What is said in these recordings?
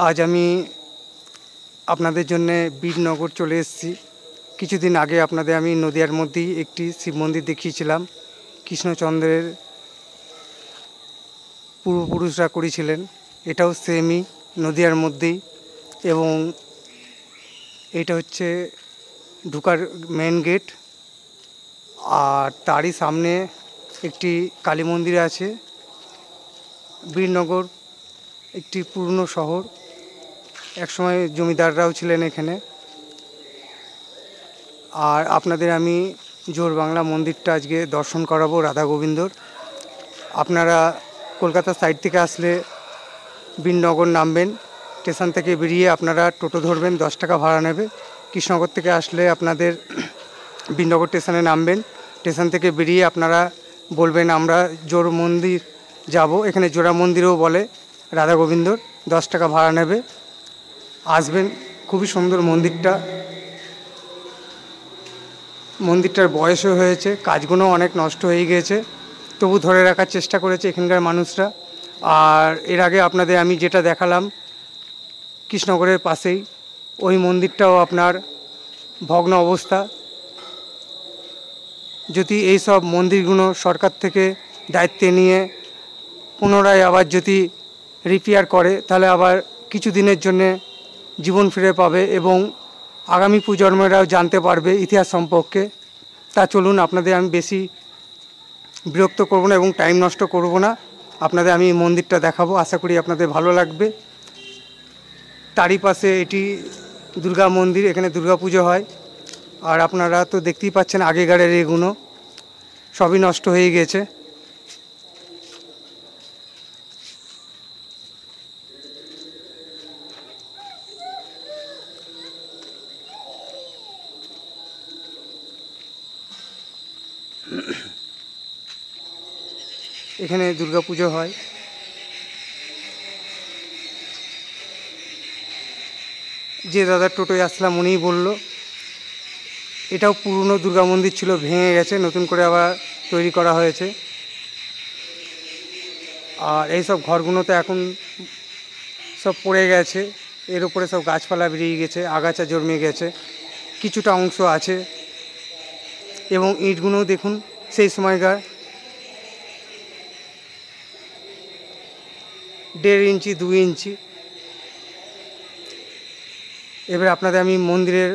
আজ আমি আপনাদের জন্যে বীরনগর চলে এসেছি। কিছুদিন আগে আপনাদের আমি নদিয়ার মধ্যেই একটি শিব মন্দির দেখিয়েছিলাম। কৃষ্ণচন্দ্রের পূর্বপুরুষরা করেছিলেন, এটাও সেমই নদিয়ার মধ্যেই। এবং এটা হচ্ছে ঢোকার মেন গেট, আর তারই সামনে একটি কালী মন্দির আছে। বীরনগর একটি পুরনো শহর, একসময় জমিদাররাও ছিলেন এখানে। আর আপনাদের আমি জোর বাংলা মন্দিরটা আজকে দর্শন করাবো, রাধা গোবিন্দর। আপনারা কলকাতা সাইড থেকে আসলে বীরনগর নামবেন, স্টেশন থেকে বেরিয়ে আপনারা টোটো ধরবেন, 10 টাকা ভাড়া নেবে। কৃষ্ণনগর থেকে আসলে আপনাদের বীরনগর স্টেশনে নামবেন, স্টেশন থেকে বেরিয়ে আপনারা বলবেন আমরা জোর মন্দির যাব। এখানে জোড়া মন্দিরও বলে রাধা গোবিন্দর, 10 টাকা ভাড়া নেবে। আসবেন, খুবই সুন্দর মন্দিরটা। মন্দিরটার বয়সও হয়েছে, কাজগুলো অনেক নষ্ট হয়ে গিয়েছে, তবু ধরে রাখার চেষ্টা করেছে এখানকার মানুষরা। আর এর আগে আপনাদের আমি যেটা দেখালাম কৃষ্ণনগরের পাশেই, ওই মন্দিরটাও আপনার ভগ্ন অবস্থা। যদি এই সব মন্দিরগুলো সরকার থেকে দায়িত্বে নিয়ে পুনরায় আবার যদি রিপেয়ার করে, তাহলে আবার কিছু দিনের জন্যে জীবন ফিরে পাবে এবং আগামী প্রজন্মেরাও জানতে পারবে ইতিহাস সম্পর্কে। তা চলুন, আপনাদের আমি বেশি বিরক্ত করব না এবং টাইম নষ্ট করব না, আপনাদের আমি মন্দিরটা দেখাবো। আশা করি আপনাদের ভালো লাগবে। তারই পাশে এটি দুর্গা মন্দির, এখানে দুর্গা পুজো হয়। আর আপনারা তো দেখতেই পাচ্ছেন আগেকারের এগুলো সবই নষ্ট হয়ে গেছে। এখানে দুর্গা পুজো হয়। যে দাদা টোটোয় আসলাম উনিই বলল এটাও পুরনো দুর্গা মন্দির ছিল, ভেঙে গেছে, নতুন করে আবার তৈরি করা হয়েছে। আর এই সব ঘরগুলোতে এখন সব পড়ে গেছে, এর উপরে সব গাছপালা বেরিয়ে গেছে, আগাছা জন্মে গেছে, কিছুটা অংশ আছে। এবং ইটগুলোও দেখুন সেই সময়কার, 1.5 ইঞ্চি 2 ইঞ্চি। এবার আপনাদের আমি মন্দিরের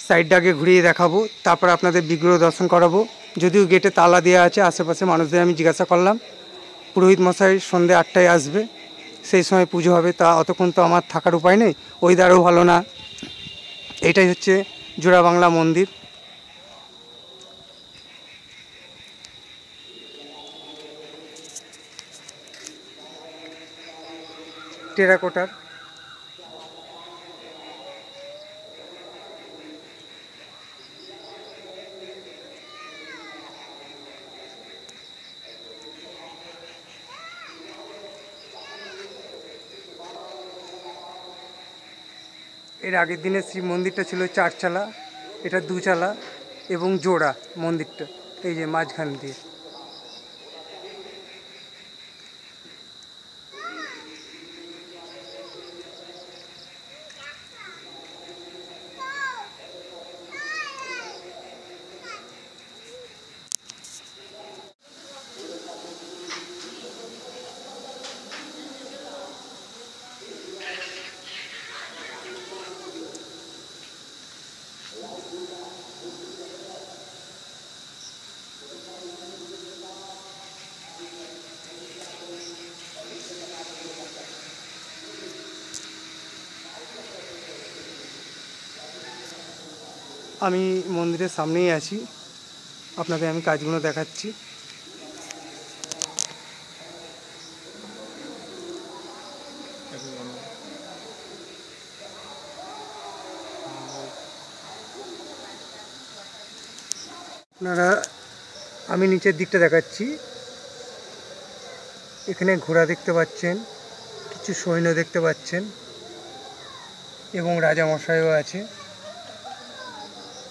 সাইডটাকে ঘুরিয়ে দেখাবো, তারপর আপনাদের বিগ্রহ দর্শন করাবো। যদিও গেটে তালা দেওয়া আছে, আশেপাশে মানুষদের আমি জিজ্ঞাসা করলাম, পুরোহিত মশাই সন্ধ্যে 8টায় আসবে, সেই সময় পুজো হবে। তা অতক্ষণ তো আমার থাকার উপায় নেই, ওয়েদারও ভালো না। এটাই হচ্ছে জোড়া বাংলা মন্দির। টেরাকোটার। এর আগের দিনে শিব মন্দিরটা ছিল 4 চালা, এটা 2 চালা এবং জোড়া মন্দিরটা এই যে মাঝখান দিয়ে। আমি মন্দিরের সামনেই আছি, আপনাদের আমি কাজগুলো দেখাচ্ছি। আপনারা, আমি নিচের দিকটা দেখাচ্ছি, এখানে ঘোড়া দেখতে পাচ্ছেন, কিছু সৈন্য দেখতে পাচ্ছেন এবং রাজামশাইও আছে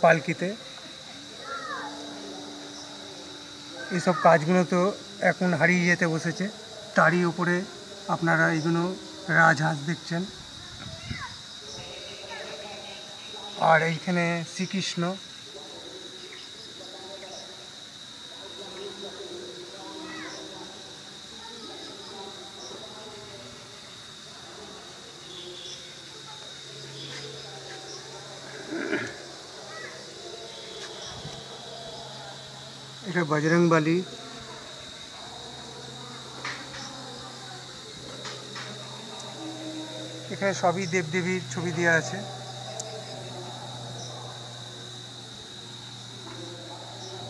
পালকিতে। এইসব কাজগুলো তো এখন হারিয়ে যেতে বসেছে। তারই উপরে আপনারা এইগুলো রাজহাঁস দেখছেন, আর এইখানে শ্রীকৃষ্ণ। এটা বজরংবলী। এখানে সবই দেবদেবীর ছবি দেওয়া আছে।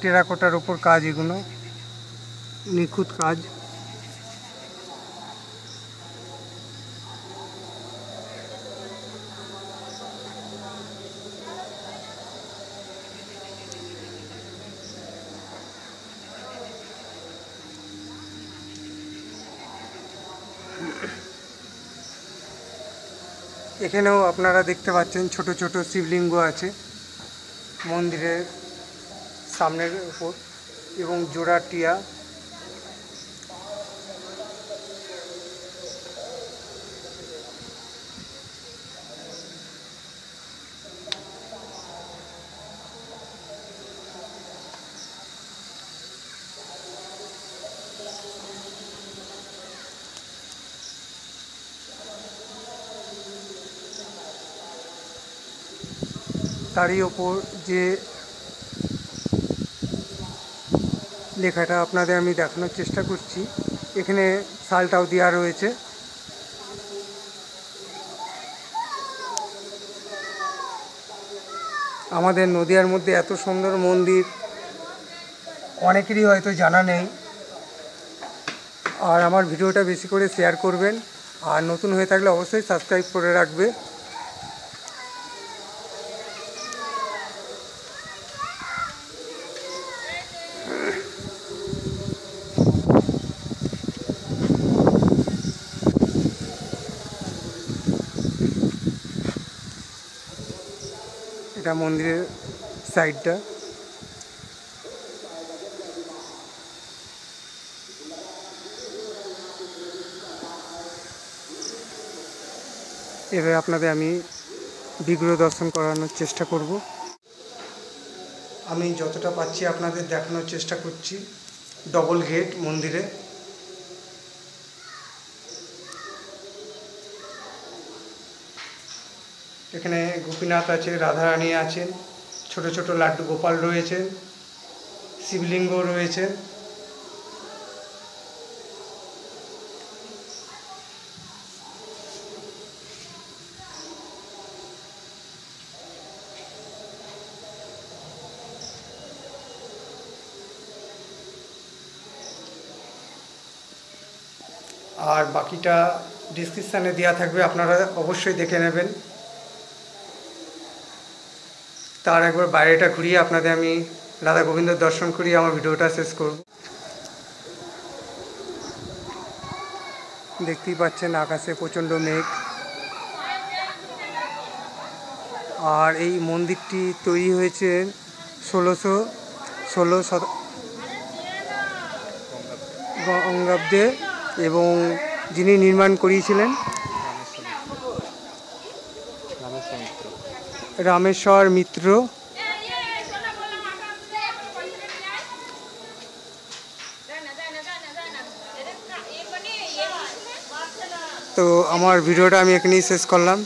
টেরাকোটার উপর কাজ, এগুলো নিখুঁত কাজ। এখানেও আপনারা দেখতে পাচ্ছেন ছোট ছোট শিবলিঙ্গ আছে মন্দিরের সামনের উপর এবং জোড়া টিয়া। তারই ওপর যে লেখাটা আপনাদের আমি দেখানোর চেষ্টা করছি, এখানে সালটাও দেওয়া রয়েছে। আমাদের নদিয়ার মধ্যে এত সুন্দর মন্দির অনেকেরই হয়তো জানা নেই। আর আমার ভিডিওটা বেশি করে শেয়ার করবেন, আর নতুন হয়ে থাকলে অবশ্যই সাবস্ক্রাইব করে রাখবে। এটা মন্দিরের সাইডটা। এবার আপনাদের আমি বিগ্রহ দর্শন করানোর চেষ্টা করব। আমি যতটা পাচ্ছি আপনাদের দেখানোর চেষ্টা করছি। ডবল গেট মন্দিরে। এখানে গোপীনাথ আছে, রাধারানী আছেন, ছোট ছোট লাড্ডু গোপাল রয়েছে, শিবলিঙ্গ রয়েছে। আর বাকিটা ডিসক্রিপশানে দেওয়া থাকবে, আপনারা অবশ্যই দেখে নেবেন। তার একবার বাইরেটা ঘুরিয়ে আপনাদের আমি রাধা গোবিন্দ দর্শন করিয়ে আমার ভিডিওটা শেষ করব। দেখতেই পাচ্ছেন আকাশে প্রচণ্ড মেঘ। আর এই মন্দিরটি তৈরি হয়েছে 1616 বঙ্গাব্দে, এবং যিনি নির্মাণ করিয়েছিলেন রামেশ্বর মিত্র। তো আমার ভিডিওটা আমি এখানেই শেষ করলাম।